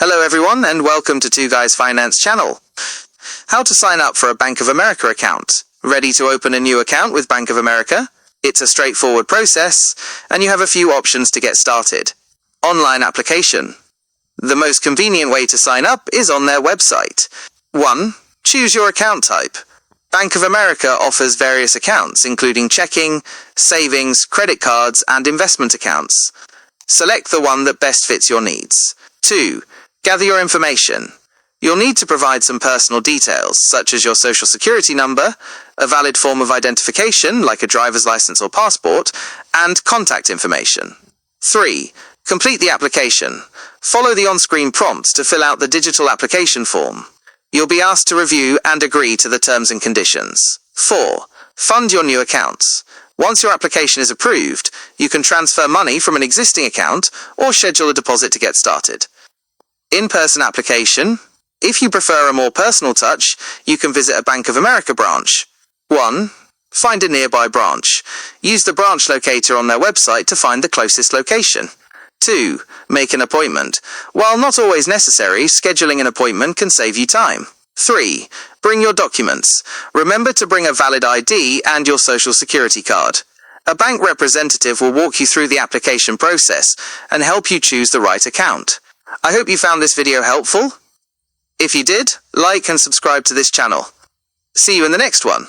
Hello everyone and welcome to Twoguysfinance channel. How to sign up for a Bank of America account. Ready to open a new account with Bank of America? It's a straightforward process and you have a few options to get started. Online application. The most convenient way to sign up is on their website. 1. Choose your account type. Bank of America offers various accounts including checking, savings, credit cards and investment accounts. Select the one that best fits your needs. 2. Gather your information. You'll need to provide some personal details, such as your social security number, a valid form of identification, like a driver's license or passport, and contact information. 3. Complete the application. Follow the on-screen prompts to fill out the digital application form. You'll be asked to review and agree to the terms and conditions. 4. Fund your new accounts. Once your application is approved, you can transfer money from an existing account or schedule a deposit to get started. In-person application. If you prefer a more personal touch, you can visit a Bank of America branch. 1. Find a nearby branch. Use the branch locator on their website to find the closest location. 2. Make an appointment. While not always necessary, scheduling an appointment can save you time. 3. Bring your documents. Remember to bring a valid ID and your social security card. A bank representative will walk you through the application process and help you choose the right account. I hope you found this video helpful. If you did, like and subscribe to this channel. See you in the next one.